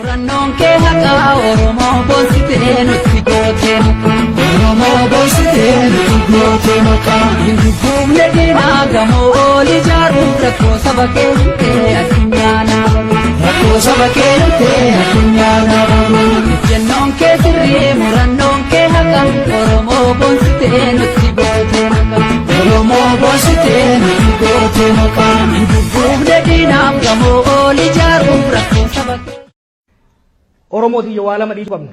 Murannoon kee haqaa Oromoo boonsitee nutti gootee Oromoo boonsitee nutti gootee maqaa Hindi fuumne diinaa gamoo ol ijaaruuf rakkoo saba kee addunyaa naabamu rakkoo saba kee addunyaa naabamu jennoon kee sirrii murannoon kee haqaa Oromoo boonsitee nutti gootee maqaa Oromoo boonsitee nutti gootee maqaa Hindi fuumne diinaa gamoo ol ijaaruuf rakkoo saba kee Oromoo tiyya waa lama dhiisu qabna.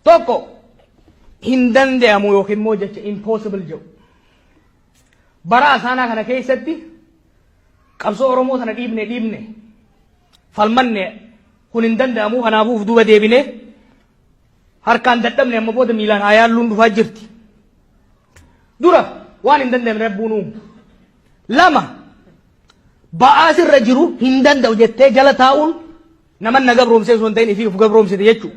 Tokko hin danda'amu yookiin immoo jecha impossible jedhu. Bara asaanaa kana keessatti qabsoo Oromoo sana dhiibne falmanne kun hin danda'amu kanaafuuf duuba deebine harkaan dadhabne amma booda miilaan haa yaalluun dhufaa jirti. Dura waan hin danda'amne rabbuun uumu. Lama ba'aa sirra jiru hin danda'u jettee jala taa'uun naman na gabroomsee sun ta'in ifi uf gabroomsite jechuudha.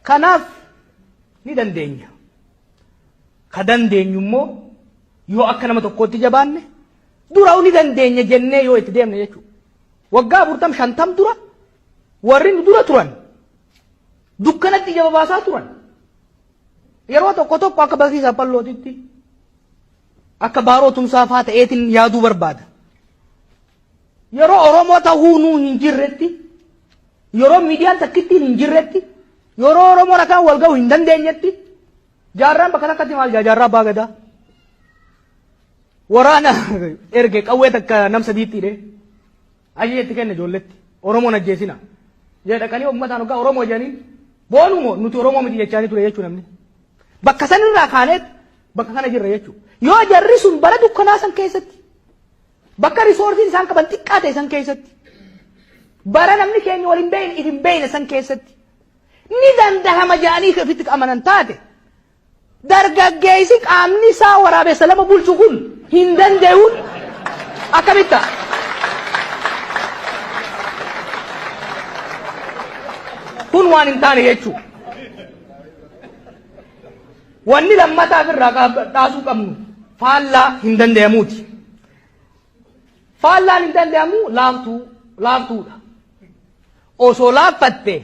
Kanaaf ni dandeenya. Ka dandeenyu immoo yoo akka nama tokkootti jabaanne dura ni dandeenya jennee yoo itti deemne jechuudha. Waggaa 40-50 dura warri nu dura turan dukkanatti jaba baasaa turan. Yeroo tokko tokko akka barsiisaa pallootitti akka baaroo tumsaa faa ta'eetiin yaaduu barbaada. Yeroo Oromoo ta'uu nuu hin jirretti, yeroo miidiyaan takkittiin hin jirretti, yeroo Oromoon akkaan wal ga'uu hin dandeenyetti, jaarraan bakka takkatti maal jaarraa abbaa gadaa. Waraana erge qawwee takka nam sadiittidhe. Ajjeetti kenna ijoolletti. Oromoon ajjeesina. Jedhaqanii uummataan hoggaa Oromoo jedhanii boonumoo nuti Oromoo miti jechaanii ture jechuu namni. Bakka sanirraa kaaneet bakka kana jirra jechuudha. Yoo jarri sun bara dukkanaa san keessatti bakka risoortiin isaan qaban xiqqaa ta'e san keessatti bara namni keenya waliin beeyne itin beeyne san keessatti ni dandahama jedhanii ofitti amanan taate dargaggeessi qaamni isaa waraabessa lama bulchu kun hin danda'uun akkamitta? Kun waan hin taane jechuudha. Wanni lammataaf irraa dhaasuu qabnu faallaa hin danda'amuuti. Faallaan hin danda'amu laaftuudha. Osoo laaffatte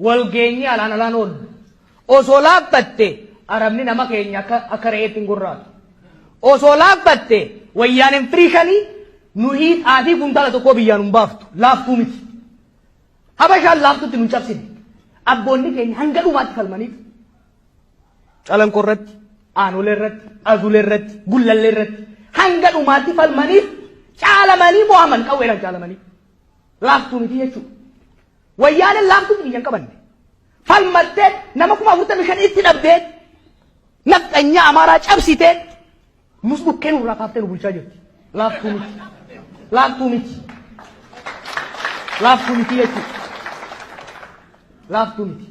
walgeenyi alaan oolu. Osoo laaffatte arabni nama keenya akka re'eetti hin gurraatu. Osoo laaffatte wayyaan hin firiikanii nuyi xaafii kuntaala tokkoo biyyaan hin baaftu. Laaftuu miti. Habashaan laaftutti nu cabsine. Abboonni keenya hanga dhumaatti falmaniif. Calanqoo irratti, aanolee irratti, azulee irratti, gullallee irratti hanga dhumaatti falmaniif caalamanii mo'aman qawweedhaan caalamanii. Laaftuu miti jechuudha. Wayyaaleen laaftuutti biyyan qabanne. Falmattee nama 45 itti dhabdee nafxanyaa Amaaraa cabsitee nus bukkee nurraa kaaftee nu bulchaa jirti. Laaftuu miti. Laaftuu miti. Laaftuu miti jechuudha. Laaftuu miti.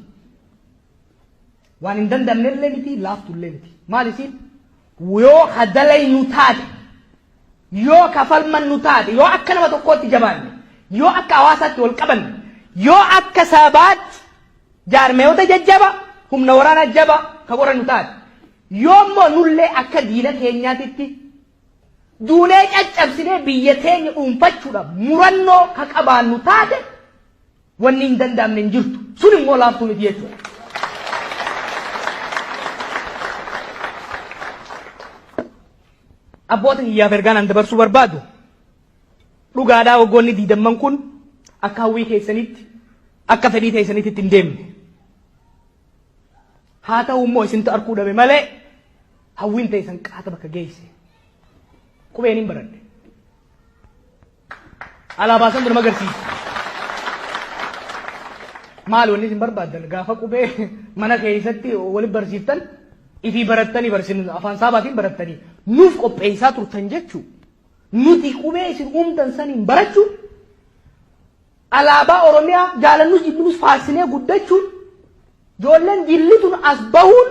Waan hin danda'amne illee miti laaftu illee miti. Maal isiin? Yoo hadalay nu taate, yoo kafalman nu taate, yoo akka nama tokkootti jabaanne, yoo akka hawaasaatti wal qabanne, yoo akka sabaatti jaarmeeyota jajjaba, humna waraana jaba ka qoran nu taate, yoo immoo nullee akka diina keenyaatitti duunee caccabsinee biyya teenya dhuunfachuudhaaf murannoo ka qabaannu taate wanni hin danda'amne hin jirtu. Sun immoo laaftuu miti jechuudha. Abboota hiyyaaf ergaan an dabarsuu barbaadu dhugaadhaa waggoonni 20 kun akka hawwii keessanitti akka fedhii keessanitti hin deemne. Haa ta'u immoo isintu arkuu dhabe malee hawwiin teessan qaata bakka geesse. Qubeen hin baradhe. Alaabaa san durma agarsiisa. Maal wanni isin barbaaddan gaafa qubee mana keessatti waliin barsiiftan ifi barattanii barsiin afaan saabaatiin barattanii nuuf qopheessaa turtan jechuu nuti qubee isin uumtan saniin barachuu alaabaa Oromiyaa jaalannus jibbinus faarsinee guddachuun ijoolleen jillituun as bahuun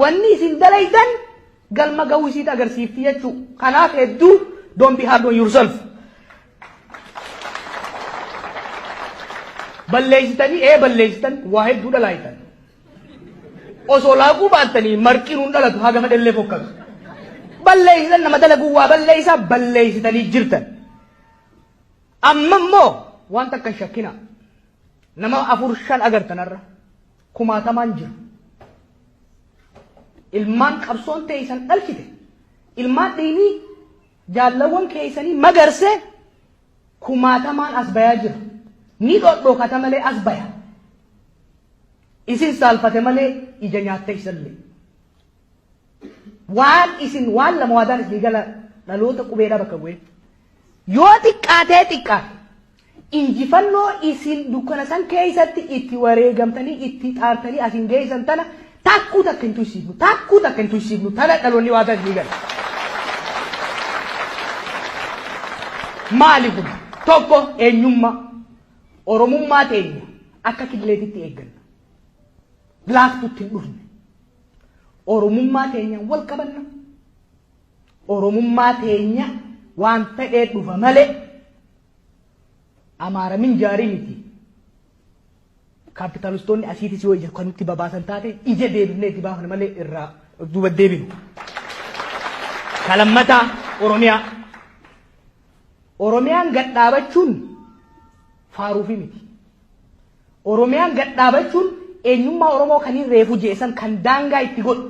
wanni isin dalaytan galma ga'uu isiit agarsiifti jechuu. Kanaaf hedduu don't be hard on yourself. Balleessitanii waa hedduu dhalaytan. Osoo laaquu baattanii marqiin hun dhalatu haga madallee fokkatu. balleeysan nama dalagu waa balleeysa balleeysitanii jirtan amma immoo waan takka shakkina nama 4-5 agartanarra kumaatamaan jiru ilmaan qabsoon teeysan dhalchite ilmaan dhiinii jaallawwan keeysanii magarse kumaatamaan as bayaa jira ni dhodhookata malee as baya isin saalfate malee ija nyaatte isallee waan isin waan lama waadaan isin gala dhaloota qubeedha bakka bu'e yoo xiqqaate injifannoo isin dukkana san keessatti itti wareegamtanii itti xaartanii asin geessan tana takkuu takka hin tuysiifnu tana dhaloonni waadaan isin gala maali kun tokko eenyummaa oromummaa teenya akka killeetitti eegganna laaftutti hin dhufne oromummaa teenya wal qabanna oromummaa teenya waan fedhee dhufa malee amaara min jaarii miti kaapitaalistoonni asiitis yoo ija kanutti babaasan taate ija deebifnee itti baafna malee irraa duuba deebinu kalammataa Oromiyaan gadhaabachuun faaruufi miti Oromiyaan gadhaabachuun eenyummaa Oromoo kaniin reefu jeesan kan daangaa itti godhu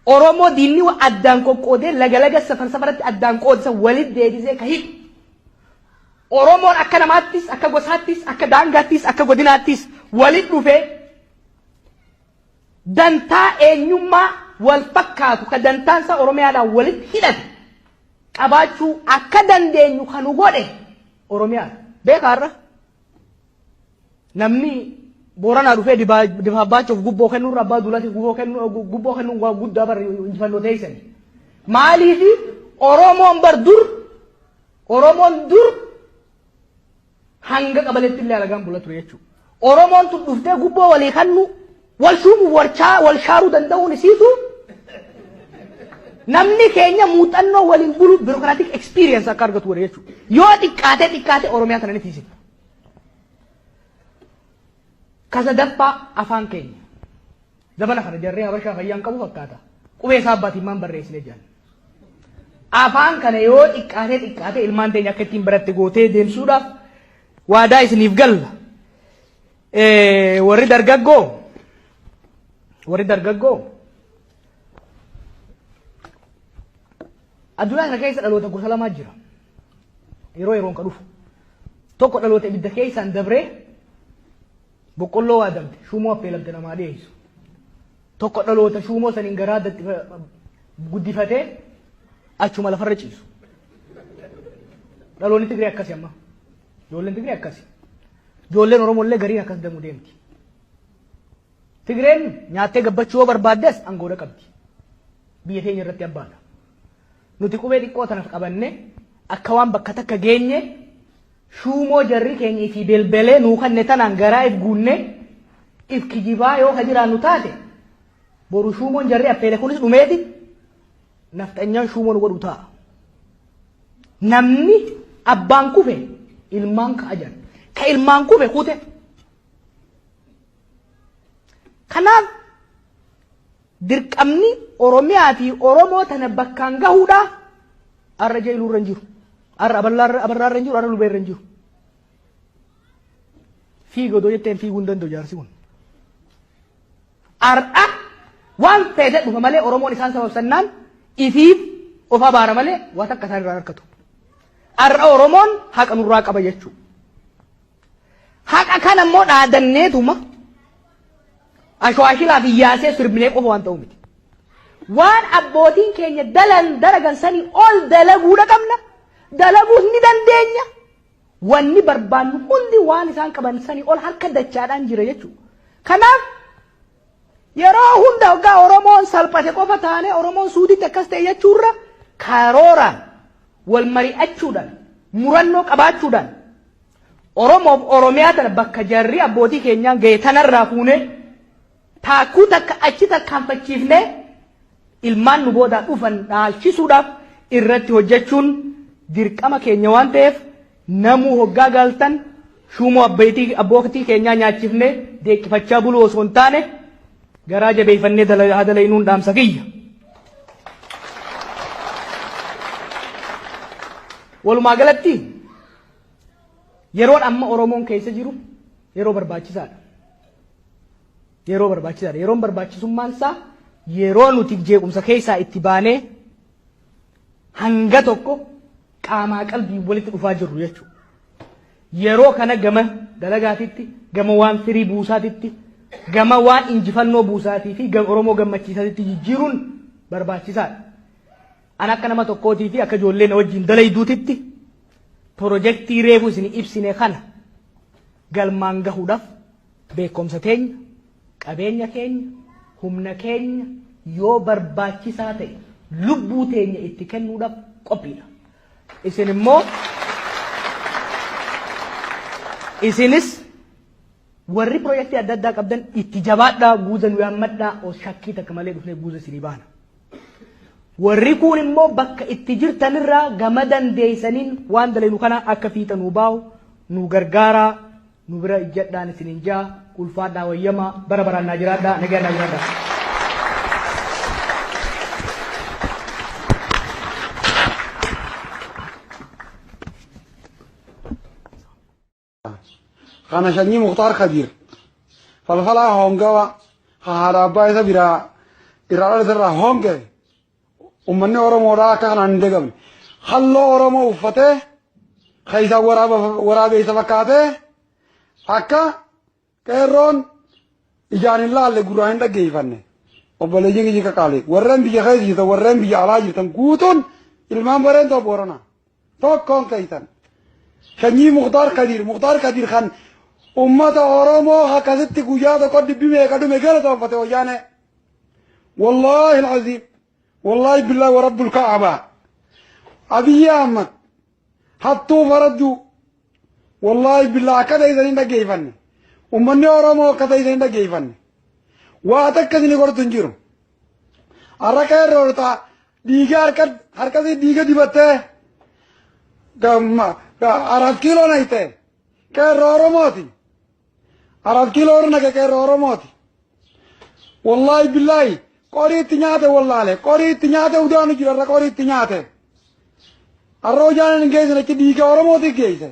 Oromoo diinni addaan qoqqoodee laga safaratti addaan qoodisa walitti deebisee ka hidhu Oromoon akka namaattis akka gosaattis akka daangaattis akka godinaattis walitti dhufee dantaa eenyummaa wal fakkaatu ka dantaansa Oromiyaadhaan walitti hidhate qabaachuu akka dandeenyu kanu godhe Oromiyaan beekaarra namni Boorana dhufee dibaabachuuf gubboo kennuurra abbaa duulati gubboo kennuun waa guddaa bar injifannoo teessani maaliifi Oromoon dur hanga qabaletti illee alagaan bula ture jechuudha Oromoon tun dhuftee gubboo walii kannu wal shuumu wal shaaruu danda'uun isiitu namni keenya muuxannoo waliin bulu bureaucratic experience akka argatu wale jechuudha yoo xiqqaate Oromiyaa kana ni tiisita kasadaffaa afaan keenya zabana kana jarree habashaa fayyaan qabu fakkaata qubee isaa abbaatiin maan barreessine jaan afaan kana yoo xiqqaate ilmaan teenya akka ittiin baratte gootee deemsuudhaaf waadaa isiniif galla warri dargaggoo addunyaa kana keessa dhaloota gosa lamaa jira yeroon ka dhufu tokko dhaloota ibidda keessaan dabree boqqolloo waadamte shuumoo affeelamte namaa dhiyeessu tokko dhaloota shuumoo saniin garaa guddifatee achuma lafarra ciisu dhaloonni Tigree akkasi amma ijoolleen Tigree akkasi ijoolleen Oromollee gariin akkas damu deemti Tigreen nyaattee gabbachuu yoo barbaaddes angoodha qabdi biyya teenya irratti abbaadha nuti qubee xiqqoo tanaaf qabanne akka waan bakka takka geenye shuumoo jarri keenya fi belbelee nuu kanne tanaan garaa if guunne if kijibaa yoo ka jiraannu taate boru shuumoon jarri affeele kunis dhumeeti nafxanyaan shuumoon godhu ta'a namni abbaan kufe ilmaan ka ajan ka ilmaan kufe kute kanaaf dirqamni Oromiyaa fi Oromoo tana bakkaan gahuudha arra jeeluurra hin jiru arra abarraarra hin jiru arra lubeerra hin jiru fiigodoo jetteen fiiguu hin danda'u jaarsi kun ar'a waan feete dhufa malee Oromoon isaan sababsannaan ifiif of abaara malee waan akka isaan irraa harkatu ar'a Oromoon haqa nurraa qaba jechuudha haqa kana immoo dhaadanneetuma ashwaashilaaf iyyaasee sirbinee qofa waan ta'u miti waan abbootiin keenya dalagan sanii ol dalaguudha qabna dalaguus ni dandeenya wanni barbaannu hundi waan isaan qaban sanii ol harka dachaadhaan jira jechuudha kanaaf yeroo hunda waggaa Oromoon salphate qofa taane Oromoon suuditti akkas ta'e jechuurra karooraan wal mari'achuudhaan murannoo qabaachuudhaan Oromoof Oromiyaa tana bakka jarri abbootii keenyaan ga'e tanarraa fuunee taakuu takka achi takkaanfachiifnee ilmaan nu boodaa dhufan dhaalchisuudhaaf irratti hojjechuun dirqama keenya waan ta'eef namuu hoggaa galtan shuumoo abbootii keenyaa nyaachifnee deeqqifachaa buluu osoo hin taane garaa jabeeffannee dalayinuun dhaamsa kiyya. walumaa galatti yeroon amma Oromoon keessa jiru yeroo barbaachisaadha. Yeroo barbaachisaadha. Yeroon barbaachisummaan isaa yeroo nuti jeequmsa keessaa itti baanee hanga tokko qaamaa qalbii walitti dhufaa jirru jechuudha. Yeroo kana gama dalagaatitti, gama waan firii buusaatitti, gama waan injifannoo buusaatii fi gama Oromoo gammachiisaatitti jijjiiruun barbaachisaadha. An akka nama tokkootii fi akka ijoollee na wajjin dalayduutitti pirojektii reefu isin ibsine kana galmaan gahuudhaaf beekumsa teenya, qabeenya keenya, humna keenya yoo barbaachisaa ta'e lubbuu teenya itti kennuudhaaf qophiidha. Isin immoo isinis warri pirojektii adda addaa qabdan itti jabaadhaa, guuza nu yaammadhaa, os shakkii takka malee dhufnee guuza isinii baana. Warri kun immoo bakka itti jirtanirraa gama dandeessaniin waan dalaynu kana akka fiixa nu baa'u nu gargaaraa, nu bira ijjadhaan isinin jaa, ulfaadhaa wayyamaa, bara baraan naa jiraadhaa, nagaa naa jiraadhaa. أنا شني مختار خدير فالفلا هونجوا هذا بايث برا إرادة ترى هونجة ومن أورمو راك أنا ندقم خلوا أورمو فتة خيسا ورا بيسا فكاته هكا كيرون إجان الله اللي قرآن ده كيفنه وبلجين يجيك كالي ورن بيجي خيس يتا ورن بيجي علاج يتا كوتون إلمان برين تو بورنا تو كون كيتن شني مختار خدير خان أمة أورمو هكذا تقولي قد بيمة كده مجال توفته وجانه والله العظيم والله بالله ورب الكعبة أبي أحمد حطوا فردوا والله بالله كذا إذا إنك كيفني ومن أورمو كذا إذا إنك كيفني وأتكلم كذي تنجرو أركض رورتا ديجا هركض ديجا ديبته كم 4 كيلو نايته كرورماتي 4 كيلو ورنا كرورماتي والله بالله قريت نياته والله عليه قريت نياته ودان جرا قريت نياته الروجان نجيز نكدي كرورماتي جيز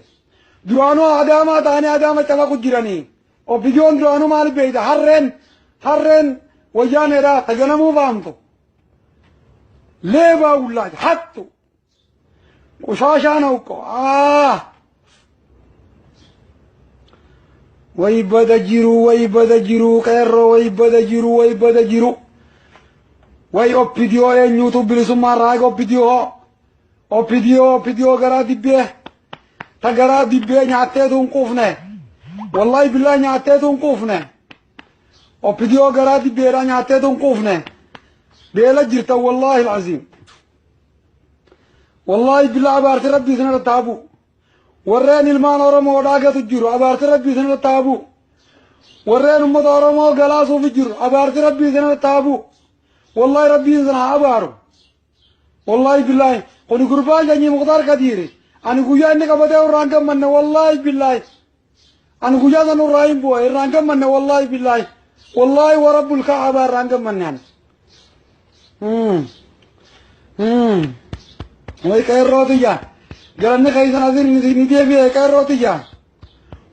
درانو آدما تاني آدما تلا كجراني أو بيجون درانو مال بيدا هرن وجانه را تجنمو فهمتو ليه باولاد حتو وشاشانه وكو ويبدجرو كيرو ويبدجرو وي اوبيديو يوتيوب بلسما راغ اوبيديو غرا ديبه تغرا ديبه نياته دون قوفنه والله بالله نياته دون قوفنه اوبيديو غرا ديبه نياته دون قوفنه بيلا جرتا والله العظيم والله بالله عبارة ربي سنة تابو ورين المان أورمو وداقة تجيرو عبارة ربي سنة تابو ورين أمد أورمو قلاسو فجيرو عبارة ربي سنة تابو والله ربي سنة عبارو والله بالله قولي قربان جاني مختار كثيري أنا قويا إنك بدأ ورانكم منه والله بالله أنا قويا سنو رايم بوي رانكم منه والله بالله والله ورب الكعبة رانكم منه وي كيروتيا جرن كيسن أذير ندي في كيروتيا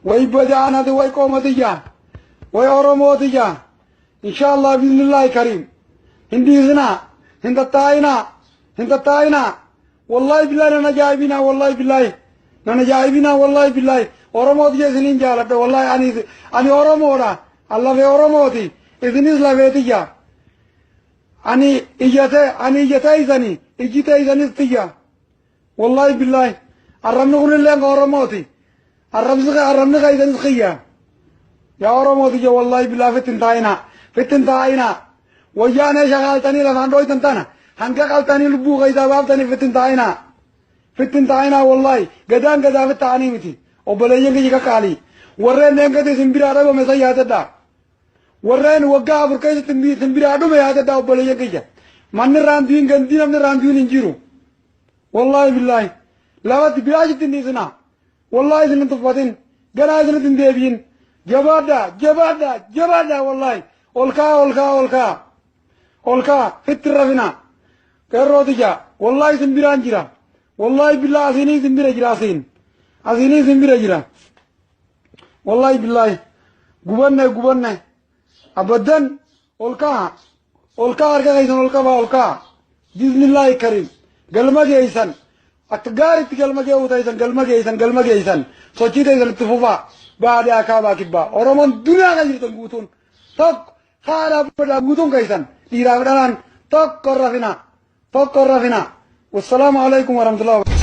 وي بدأنا ده وي قومتيا وي أورموتيا إن شاء الله بإذن الله كريم هندي زنا هند تاينا والله بالله أنا جايبنا والله بالله أورموتيا سنين جالته والله أني أورمورا الله في أورموتي إذن إسلاميتيا أني إجتة إذني تيا والله بالله الرمنا كل اللي أورموتي الرمنا إذن خيا يا أورموتي والله بالله فتن تاينا ويانا شغالتني لفان روي تنتانا هنكا قالتني لبو غيدا بابتني فتن تاينا والله قدان فتاني متي وبلين كي كالي ورين نينكا سنبيرا ربا مسيا تدا ورين وقا فركاي سنبيرا دو ميا تدا وبلين كي من راندين غندين من راندين انجيرو والله بالله لا تبياج تنيسنا والله إذن تفاتين قنا إذن تنديبين جبادا والله أولكا في الترفنا كروتيجا والله إذن بيران جرا والله بالله أزيني زنبير جراسين أزيني زنبير جرا والله بالله قبنا أبدا أولكا أركا غيثن أولكا بإذن الله الكريم قلما جيسن أكغاري تقلما جيوتايسن قلما جيسن سوچي تايسن تفوفا بعد أكابا كبا ورمان دنيا غيرتن قوتون تك خارا بدا قوتون كيسن ليرا بدان تك قرفنا والسلام عليكم ورحمة الله